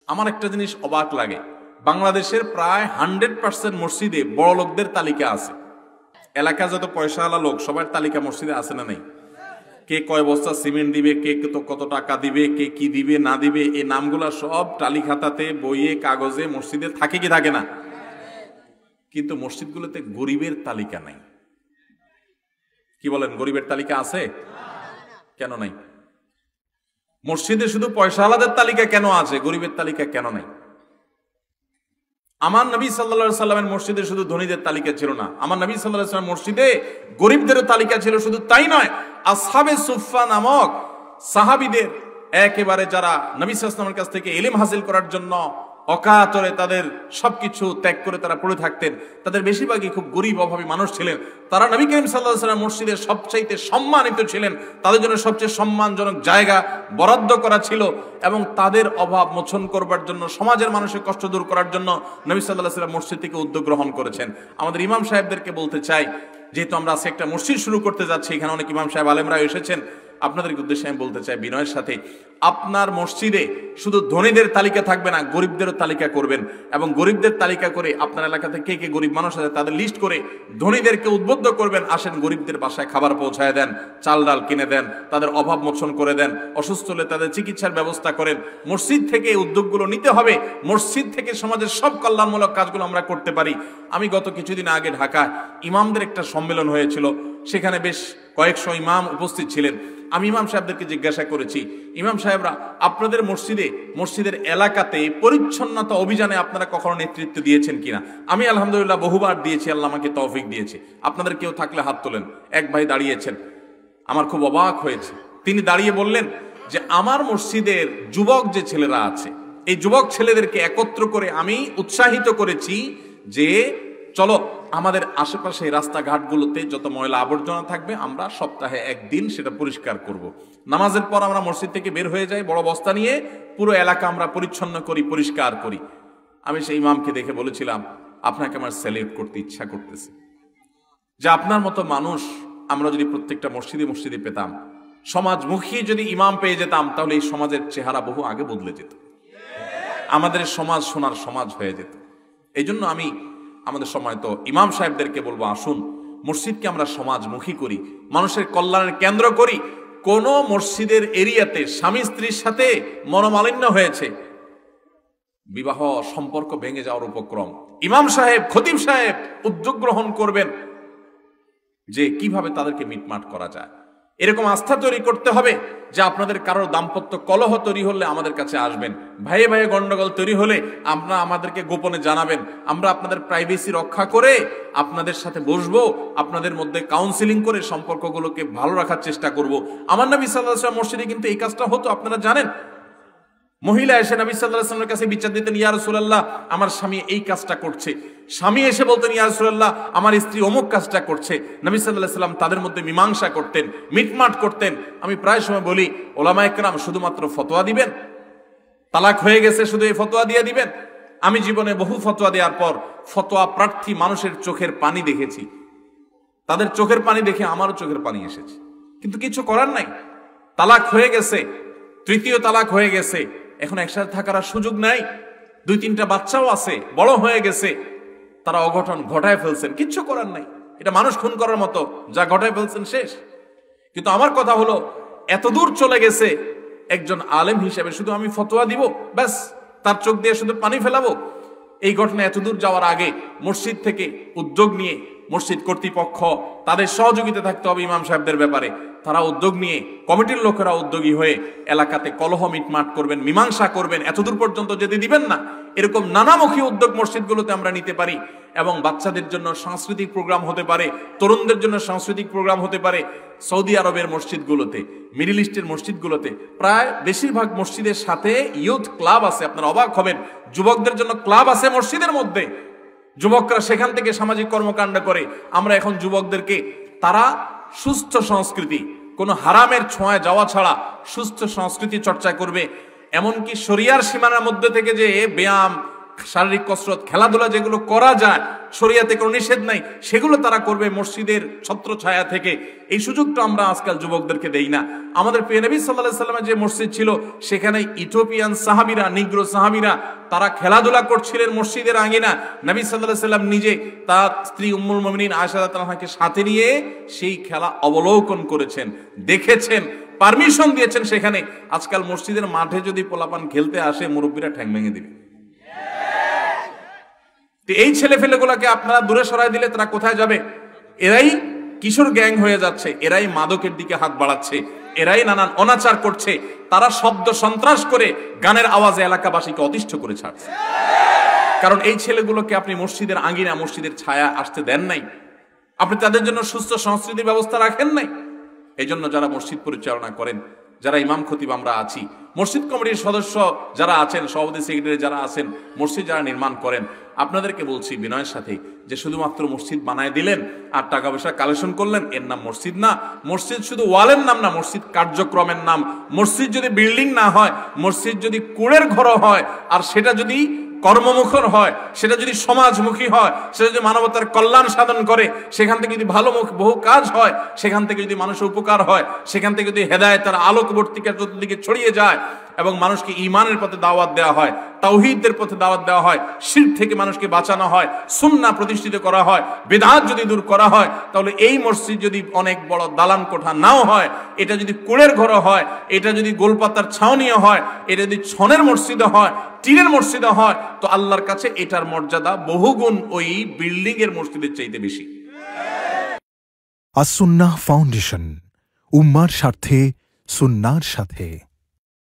আমার একটা জিনিস অবাক লাগে, বাংলাদেশের প্রায় 100% মসজিদে বড় লোকদের তালিকা আছে। এলাকা যত পয়সাওয়ালা লোক সবার তালিকা মসজিদে আছে না নাই? কে কয় বস্তা সিমেন্ট দিবে, কে কত টাকা দিবে, কে কি দিবে না দিবে, এই নামগুলা সব টালি খাতাতে, বইয়ে, কাগজে মসজিদে থাকে কি থাকে না? কিন্তু মসজিদগুলোতে গরিবের তালিকা নাই। কি বলেন, গরিবের তালিকা আছে? কেন নাই? মসজিদে শুধু পয়সাওয়ালাদের তালিকা কেন আছে, গরিবের তালিকা কেন নাই? আমার নবী সাল্লাল্লাহু আলাইহি সাল্লামের মসজিদে শুধু ধনীদের তালিকা ছিল না, আমার নবী সাল্লাল্লাহু আলাইহি সাল্লামের মসজিদে গরিবদেরও তালিকা ছিল। শুধু তাই নয়, আসহাবে সুফফা নামক সাহাবীদের একেবারে যারা নবী সাল্লাল্লাহু আলাইহি সাল্লামের কাছ থেকে ইলম হাসিল করার জন্য অকাতরে তাদের সবকিছু ত্যাগ করে তারা পড়ে থাকতেন, তাদের বেশিরভাগই খুব গরিব অভাবী মানুষ ছিলেন। তারা নবী করিম সাল্লাল্লাহু আলাইহি ওয়াসাল্লাম মসজিদের সবচাইতে সম্মানিত ছিলেন, তাদের জন্য সবচেয়ে সম্মানজনক জায়গা বরাদ্দ করা ছিল এবং তাদের অভাব মোচন করবার জন্য, সমাজের মানুষের কষ্ট দূর করার জন্য নবী সাল্লাল্লাহু আলাইহি ওয়াসাল্লাম মসজিদ থেকে উদ্যোগ গ্রহণ করেছেন। আমাদের ইমাম সাহেবদেরকে বলতে চাই, যেহেতু আমরা আজকে একটা মসজিদ শুরু করতে যাচ্ছি, এখানে অনেক ইমাম সাহেব আলেমরা এসেছেন, আপনাদের উদ্দেশ্যে আমি বলতে চাই বিনয়ের সাথে, আপনার মসজিদে শুধু ধনীদের তালিকা থাকবে না, গরিবদেরও তালিকা করবেন এবং গরিবদের তালিকা করে আপনার এলাকাতে কে কে গরিব মানুষ আছে তাদের লিস্ট করে ধনীদেরকে উদ্বুদ্ধ করবেন, আসেন গরিবদের বাসায় খাবার পৌঁছায় দেন, চাল ডাল কিনে দেন, তাদের অভাব মোচন করে দেন, অসুস্থ হলে তাদের চিকিৎসার ব্যবস্থা করেন। মসজিদ থেকে এই উদ্যোগগুলো নিতে হবে, মসজিদ থেকে সমাজের সব কল্যাণমূলক কাজগুলো আমরা করতে পারি। আমি গত কিছুদিন আগে ঢাকায় ইমামদের একটা সম্মেলন হয়েছিল, সেখানে বেশ কয়েকশো ইমাম উপস্থিত ছিলেন। আমি ইমাম সাহেবদেরকে জিজ্ঞাসা করেছি, ইমাম সাহেবরা আপনাদের মসজিদের এলাকাতে পরিচ্ছন্নতা অভিযানে আপনারা কখনো নেতৃত্ব দিয়েছেন কিনা? আমি আলহামদুলিল্লাহ বহুবার দিয়েছি, আল্লাহ আমাকে তৌফিক দিয়েছে। আপনাদের কেউ থাকলে হাত তোলেন। এক ভাই দাঁড়িয়েছেন, আমার খুব অবাক হয়েছে। তিনি দাঁড়িয়ে বললেন যে আমার মসজিদের যুবক যে ছেলেরা আছে, এই যুবক ছেলেদেরকে একত্র করে আমি উৎসাহিত করেছি যে চলো আমাদের আশেপাশে রাস্তাঘাটগুলোতে যত ময়লা আবর্জনা থাকবে আমরা সপ্তাহে একদিন সেটা পরিষ্কার করব। নামাজের পর আমরা মসজিদ থেকে বের হয়ে যাই বড় বস্তা নিয়ে, পুরো এলাকা আমরা পরিচ্ছন্ন করি, পরিষ্কার করি। আমি সেই ইমামকে দেখে বলেছিলাম, আপনাকে আমার সেলিউট করতে ইচ্ছা করতেছে যে আপনার মতো মানুষ আমরা যদি প্রত্যেকটা মসজিদে পেতাম, সমাজমুখী যদি ইমাম পেয়ে যেতাম, তাহলে এই সমাজের চেহারা বহু আগে বদলে যেত, আমাদের সমাজ সোনার সমাজ হয়ে যেত। এই জন্য আমি আমাদের সময় তো ইমাম সাহেবদেরকে বলবো, আসুন মসজিদকে আমরা সমাজমুখী করি, মানুষের কল্যাণের কেন্দ্র করি। কোন মসজিদের এরিয়াতে স্বামী স্ত্রীর সাথে মনোমালিন্য হয়েছে, বিবাহ সম্পর্ক ভেঙে যাওয়ার উপক্রম, ইমাম সাহেব, খতিব সাহেব উদ্যোগ গ্রহণ করবেন যে কিভাবে তাদেরকে মিটমাট করা যায়। এরকম আস্থা তৈরি করতে হবে যে আপনাদের কারোর দাম্পত্য কলহ তৈরি হলে আমাদের কাছে আসবেন, ভাইয়ে ভাইয়ে গন্ডগোল তৈরি হলে আপনারা আমাদেরকে গোপনে জানাবেন, আমরা আপনাদের প্রাইভেসি রক্ষা করে আপনাদের সাথে বসবো, আপনাদের মধ্যে কাউন্সিলিং করে সম্পর্কগুলোকে ভালো রাখার চেষ্টা করব। আমার নবী সাল্লাল্লাহু আলাইহি ওয়াসাল্লাম মসজিদে কিন্তু এই কাজটা হতো, আপনারা জানেন। মহিলা এসে নবী সাল্লাল্লাহু আলাইহি ওয়াসাল্লামের কাছে বিচার দিতেন, ইয়া রাসূলুল্লাহ আমার স্বামী এই কাজটা করছে। স্বামী এসে বলতেন, ইয়া রাসূলুল্লাহ আমার স্ত্রী অমুক কাজটা করছে। নবী সাল্লাল্লাহু আলাইহি ওয়াসাল্লাম তাদের মধ্যে মীমাংসা করতেন, মিটমাট করতেন। আমি প্রায় সময় বলি, ওলামায়ে কেরাম শুধুমাত্র ফতোয়া দিবেন, তালাক হয়ে গেছে শুধু এই ফতোয়া দিয়ে দিবেন? আমি জীবনে বহু ফতোয়া দেওয়ার পর ফতোয়া প্রার্থী মানুষের চোখের পানি দেখেছি, তাদের চোখের পানি দেখে আমারও চোখের পানি এসেছে, কিন্তু কিছু করার নাই। তালাক হয়ে গেছে, তৃতীয় তালাক হয়ে গেছে, এখন একসাথে থাকার আর সুযোগ নাই, 2-3টা বাচ্চাও আছে, বড় হয়ে গেছে, তারা অঘটন ঘটায় ফেলছেন, কিচ্ছু করার নাই। এটা মানুষ খুন করার মতো, যা ঘটায় ফেলছেন শেষ। কিন্তু আমার কথা হলো, এত দূর চলে গেছে, একজন আলেম হিসেবে শুধু আমি ফতোয়া দিব, ব্যাস তার চোখ দিয়ে শুধু পানি ফেলাবো? এই ঘটনা এত দূর যাওয়ার আগে মসজিদ থেকে উদ্যোগ নিয়ে, মসজিদ কর্তৃপক্ষ তাদের সহযোগিতা থাকতে হবে ইমাম সাহেবদের ব্যাপারে, তারা উদ্যোগ নিয়ে, কমিটির লোকেরা উদ্যোগী হয়ে এলাকাতে কলহ মিটমাট করবেন, মীমাংসা করবেন। এতদূর পর্যন্ত যেতে দিবেন না। এরকম নানামুখী উদ্যোগ মসজিদগুলোতে আমরা নিতে পারি এবং বাচ্চাদের জন্য সাংস্কৃতিক প্রোগ্রাম হতে পারে, তরুণদের জন্য সাংস্কৃতিক প্রোগ্রাম হতে পারে। সৌদি আরবের মসজিদগুলোতে, মিডল ইস্টের মসজিদগুলোতে প্রায় বেশিরভাগ মসজিদের সাথে ইয়ুথ ক্লাব আছে। আপনারা অবাক হবেন, যুবকদের জন্য ক্লাব আছে মসজিদের মধ্যে, যুবকরা সেখান থেকে সামাজিক কর্মকাণ্ড করে। আমরা এখন যুবকদেরকে তারা সুস্থ সংস্কৃতি, কোনো হারামের ছোঁয়ায় যাওয়া ছাড়া সুস্থ সংস্কৃতি চর্চা করবে, এমনকি শরিয়ার সীমানার মধ্যে থেকে যে ব্যায়াম, শারীরিক কসরত, খেলাধুলা যেগুলো করা যায়, শরীয়তে কোনো নিষেধ নাই, সেগুলো তারা করবে মসজিদের ছত্রছায়া থেকে। এই সুযোগটা আমরা আজকাল যুবকদেরকে দেই না। আমাদের প্রিয় নবী সাল্লাল্লাহু আলাইহি ওয়াসাল্লামের যে মসজিদ ছিল, সেখানে ইথিওপিয়ান সাহাবীরা, নিগ্রো সাহাবীরা তারা খেলাধুলা করছিলেন মসজিদের আঙিনা। নবী সাল্লাল্লাহু আলাইহি ওয়াসাল্লাম নিজে তার স্ত্রী উম্মুল মুমিনিন আয়েশা রাদিয়াল্লাহু আনহাকে সাথে নিয়ে সেই খেলা অবলোকন করেছেন, দেখেছেন, পারমিশন দিয়েছেন সেখানে। আজকাল মসজিদের মাঠে যদি পোলাপান খেলতে আসে, মুরব্বীরা ঠ্যাং ভেঙে দিবে। এই ছেলেফেলেগুলোকে আপনারা দূরে সরাই দিলে তারা কোথায় যাবে? এরাই কিশোর গ্যাং হয়ে যাচ্ছে, এরাই মাদকের দিকে হাত বাড়াচ্ছে, এরাই নানান অনাচার করছে, তারা শব্দ সন্ত্রাস করে গানের আওয়াজে এলাকাবাসীকে অতিষ্ঠ করে ছাড়ছে। কারণ এই ছেলেগুলোকে আপনি মসজিদের আঙিনা, মসজিদের ছায়া আসতে দেন নাই, আপনি তাদের জন্য সুস্থ সংস্কৃতির ব্যবস্থা রাখেন নাই। এই জন্য যারা মসজিদ পরিচালনা করেন, যারা ইমাম খতিব আমরা আছি, মসজিদ কমিটির সদস্য যারা আছেন, সভাপতি সেক্রেটারি যারা আছেন, মসজিদ যারা নির্মাণ করেন, আপনাদেরকে বলছি বিনয়ের সাথে যে শুধুমাত্র মসজিদ বানায় দিলেন আর টাকা পয়সা কালেকশন করলেন, এর নাম মসজিদ না। মসজিদ শুধু ওয়ালের নাম না, মসজিদ কার্যক্রমের নাম। মসজিদ যদি বিল্ডিং না হয়, মসজিদ যদি কুড়ের ঘর হয়, আর সেটা যদি কর্মমুখর হয়, সেটা যদি সমাজমুখী হয়, সেটা যদি মানবতার কল্যাণ সাধন করে, সেখান থেকে যদি ভালো বহু কাজ হয়, সেখান থেকে যদি মানুষের উপকার হয়, সেখান থেকে যদি হেদায়েতের আলোকবর্তিকা চতুর্দিকে ছড়িয়ে যায় এবং মানুষকে ঈমানের পথে দাওয়াত দেওয়া হয়, তাওহীদের পথে দাওয়াত দেওয়া হয়, শিরক থেকে মানুষকে বাঁচানো হয়, সুন্নাহ প্রতিষ্ঠিত করা হয়, বিদআত যদি দূর করা হয়, তাহলে এই মসজিদ যদি অনেক বড় দালান কোঠা নাও হয়, এটা যদি কুড়ের ঘর হয়, এটা যদি গোলপাতার ছাউনিও হয়, এটা যদি ছনের মসজিদও হয়, টিনের মসজিদও হয়, তো আল্লাহর কাছে এটার মর্যাদা বহুগুণ ওই বিল্ডিং এর মসজিদের চাইতে বেশি। আস-সুন্নাহ ফাউন্ডেশন, উম্মার স্বার্থে সুন্নাহর সাথে।